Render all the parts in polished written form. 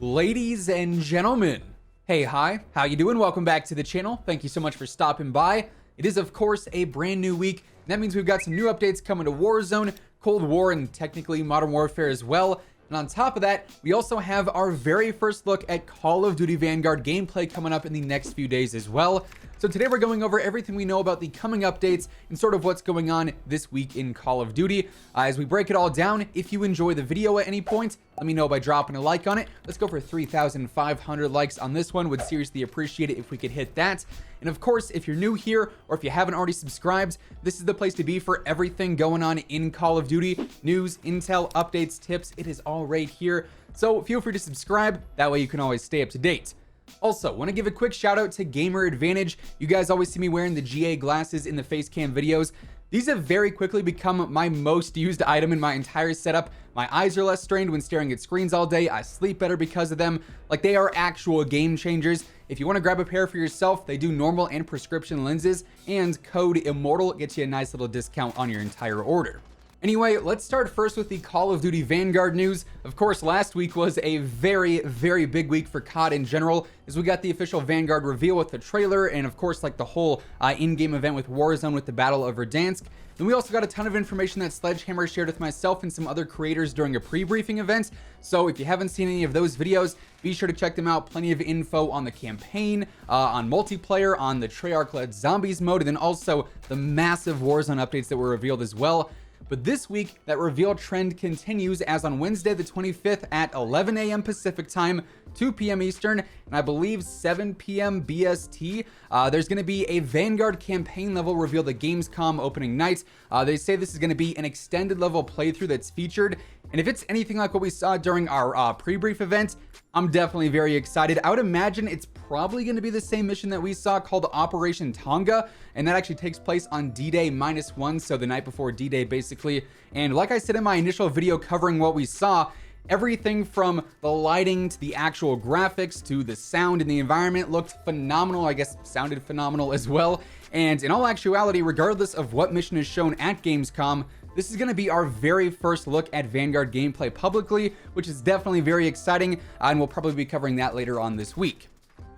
Ladies and gentlemen, hi, how you doing? Welcome back to the channel. Thank you so much for stopping by. It is, of course, a brand new week. And that means we've got some new updates coming to Warzone, Cold War, and technically Modern Warfare as well. And on top of that, we also have our very first look at Call of Duty Vanguard gameplay coming up in the next few days as well. So today we're going over everything we know about the coming updates and sort of what's going on this week in Call of Duty. As we break it all down, if you enjoy the video at any point, let me know by dropping a like on it. Let's go for 3,500 likes on this one. Would seriously appreciate it if we could hit that. And of course, if you're new here or if you haven't already subscribed, this is the place to be for everything going on in Call of Duty. News, intel, updates, tips, it is all right here. So feel free to subscribe. That way you can always stay up to date. Also, want to give a quick shout out to Gamer Advantage. You guys always see me wearing the GA glasses in the face cam videos. These have very quickly become my most used item in my entire setup. My eyes are less strained when staring at screens all day. I sleep better because of them. Like, they are actual game changers. If you want to grab a pair for yourself, they do normal and prescription lenses, and code WhosImmortal gets you a nice little discount on your entire order. Anyway, let's start first with the Call of Duty Vanguard news. Of course, last week was a very big week for COD in general, as we got the official Vanguard reveal with the trailer, and of course, like the whole in-game event with Warzone with the Battle of Verdansk. Then we also got a ton of information that Sledgehammer shared with myself and some other creators during a pre-briefing event. So if you haven't seen any of those videos, be sure to check them out. Plenty of info on the campaign, on multiplayer, on the Treyarch-led Zombies mode, and then also the massive Warzone updates that were revealed as well. But this week, that reveal trend continues, as on Wednesday the 25th at 11 a.m. Pacific time, 2 p.m. Eastern, and I believe 7 p.m. BST, there's going to be a Vanguard campaign level revealed at Gamescom opening night. They say this is going to be an extended level playthrough that's featured, and if it's anything like what we saw during our pre-brief event, I'm definitely very excited. I would imagine it's probably going to be the same mission that we saw called Operation Tonga, and that actually takes place on D-Day -1, so the night before D-Day basically. And like I said in my initial video covering what we saw, everything from the lighting to the actual graphics to the sound and the environment looked phenomenal. I guess sounded phenomenal as well. And in all actuality, regardless of what mission is shown at Gamescom, this is going to be our very first look at Vanguard gameplay publicly, which is definitely very exciting, and we'll probably be covering that later on this week.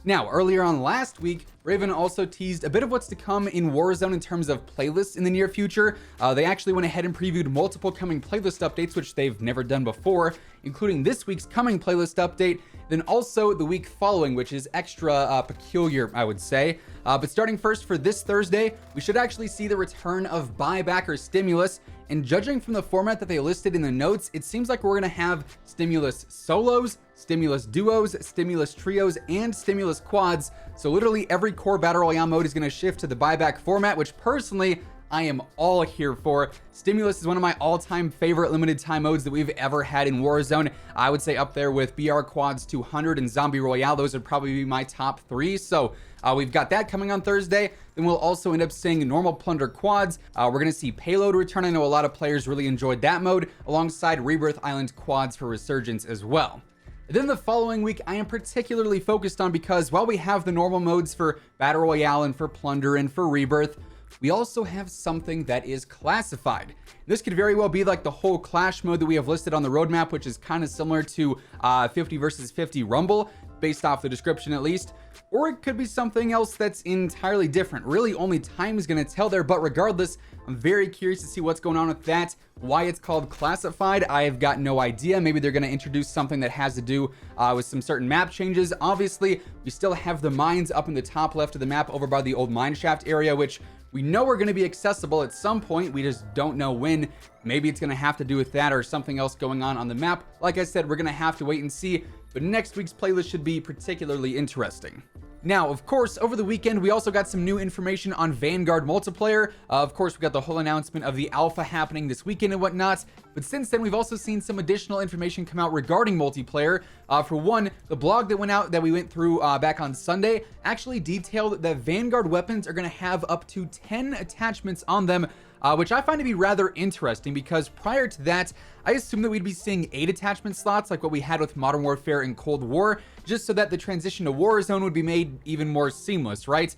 Now, earlier on last week, Raven also teased a bit of what's to come in Warzone in terms of playlists in the near future. They actually went ahead and previewed multiple coming playlist updates, which they've never done before, including this week's coming playlist update, then also the week following, which is extra peculiar, I would say. But starting first for this Thursday, we should actually see the return of Buyback or Stimulus. And judging from the format that they listed in the notes, it seems like we're going to have Stimulus solos, Stimulus duos, Stimulus trios, and Stimulus quads. So literally every core Battle Royale mode is going to shift to the Buyback format, which personally, I am all here for. Stimulus is one of my all-time favorite limited time modes that we've ever had in Warzone. I would say up there with BR Quads 200 and Zombie Royale. Those would probably be my top three. So we've got that coming on Thursday. Then we'll also end up seeing normal plunder quads. We're going to see payload return. I know a lot of players really enjoyed that mode, alongside Rebirth Island quads for resurgence as well. Then the following week, I am particularly focused on, because while we have the normal modes for Battle Royale and for Plunder and for Rebirth, we also have something that is classified. This could very well be like the whole Clash mode that we have listed on the roadmap, which is kind of similar to 50 versus 50 Rumble, based off the description at least. Or it could be something else that's entirely different. Really, only time is going to tell there, but regardless, I'm very curious to see what's going on with that. Why it's called classified, I have got no idea. Maybe they're going to introduce something that has to do with some certain map changes. Obviously, we still have the mines up in the top left of the map over by the old mineshaft area, which we know are going to be accessible at some point. We just don't know when. Maybe it's going to have to do with that or something else going on the map. Like I said, we're going to have to wait and see. But next week's playlist should be particularly interesting. Now, of course, over the weekend, we also got some new information on Vanguard Multiplayer. Of course, we got the whole announcement of the alpha happening this weekend and whatnot. But since then, we've also seen some additional information come out regarding multiplayer. For one, the blog that went out that we went through back on Sunday actually detailed that Vanguard weapons are going to have up to 10 attachments on them, which I find to be rather interesting, because prior to that, I assumed that we'd be seeing 8 attachment slots like what we had with Modern Warfare and Cold War, just so that the transition to Warzone would be made even more seamless, right?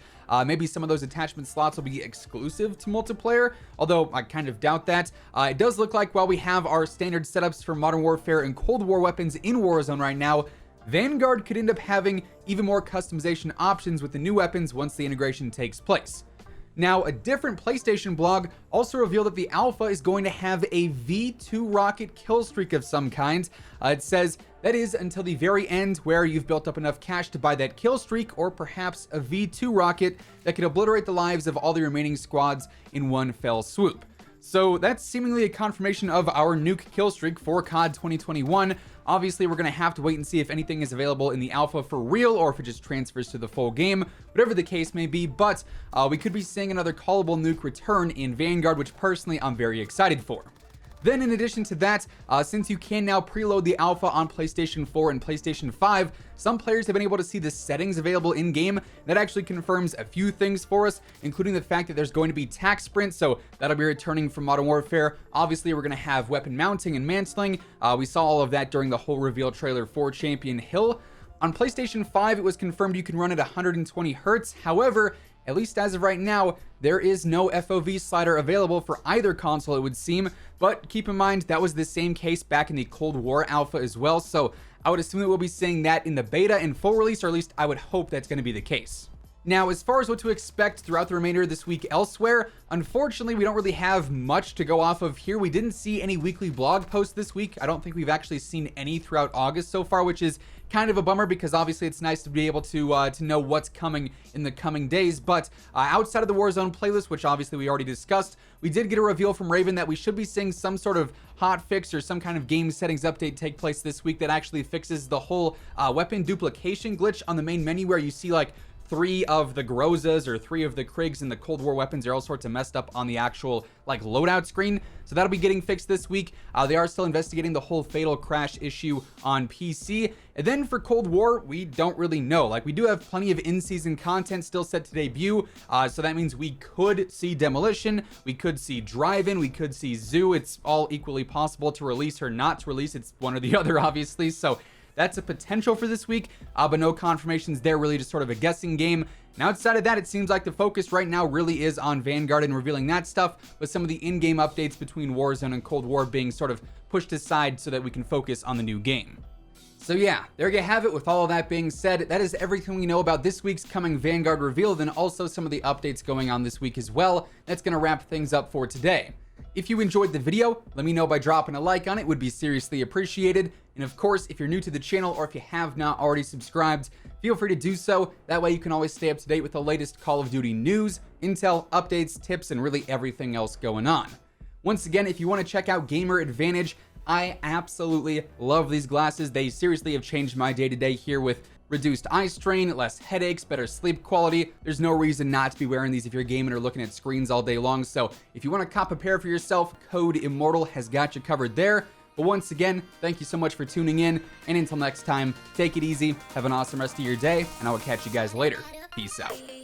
Maybe some of those attachment slots will be exclusive to multiplayer, although I kind of doubt that. It does look like while we have our standard setups for Modern Warfare and Cold War weapons in Warzone right now, Vanguard could end up having even more customization options with the new weapons once the integration takes place. Now, a different PlayStation blog also revealed that the alpha is going to have a V2 rocket kill streak of some kind. It says that is until the very end, where you've built up enough cash to buy that kill streak, or perhaps a V2 rocket that could obliterate the lives of all the remaining squads in one fell swoop. So that's seemingly a confirmation of our nuke kill streak for COD 2021. Obviously, we're going to have to wait and see if anything is available in the alpha for real, or if it just transfers to the full game, whatever the case may be. But we could be seeing another callable nuke return in Vanguard, which personally I'm very excited for. Then in addition to that, since you can now preload the alpha on PlayStation 4 and PlayStation 5, some players have been able to see the settings available in-game. That actually confirms a few things for us, including the fact that there's going to be tac sprint, so that'll be returning from Modern Warfare. Obviously, we're going to have weapon mounting and mantling. We saw all of that during the whole reveal trailer for Champion Hill. On PlayStation 5, it was confirmed you can run at 120 Hz. However, at least as of right now, there is no FOV slider available for either console, it would seem. But keep in mind, that was the same case back in the Cold War alpha as well. So I would assume that we'll be seeing that in the beta and full release, or at least I would hope that's going to be the case. Now, as far as what to expect throughout the remainder of this week elsewhere, unfortunately, we don't really have much to go off of here. We didn't see any weekly blog posts this week. I don't think we've actually seen any throughout August so far, which is kind of a bummer, because obviously it's nice to be able to know what's coming in the coming days. But outside of the Warzone playlist, which obviously we already discussed, we did get a reveal from Raven that we should be seeing some sort of hot fix or some kind of game settings update take place this week that actually fixes the whole weapon duplication glitch on the main menu, where you see like 3 of the Grozas or 3 of the Kriegs and the Cold War weapons are all sorts of messed up on the actual like loadout screen. So that'll be getting fixed this week. They are still investigating the whole fatal crash issue on PC. And then for Cold War, we don't really know. Like, we do have plenty of in-season content still set to debut. So that means we could see Demolition, we could see Drive-In, we could see Zoo. It's all equally possible to release or not to release. It's one or the other, obviously. So that's a potential for this week, but no confirmations there, really just sort of a guessing game. And outside of that, it seems like the focus right now really is on Vanguard and revealing that stuff, with some of the in-game updates between Warzone and Cold War being sort of pushed aside so that we can focus on the new game. So yeah, there you have it. With all of that being said, that is everything we know about this week's coming Vanguard reveal, then also some of the updates going on this week as well. That's going to wrap things up for today. If you enjoyed the video, let me know by dropping a like on it. It would be seriously appreciated. And of course, if you're new to the channel, or if you have not already subscribed, feel free to do so. That way you can always stay up to date with the latest Call of Duty news, intel, updates, tips, and really everything else going on. Once again, if you want to check out Gamer Advantage, I absolutely love these glasses. They seriously have changed my day-to-day here with reduced eye strain, less headaches, better sleep quality. There's no reason not to be wearing these if you're gaming or looking at screens all day long. So if you want to cop a pair for yourself, code Immortal has got you covered there. But once again, thank you so much for tuning in. And until next time, take it easy, have an awesome rest of your day, and I will catch you guys later. Peace out.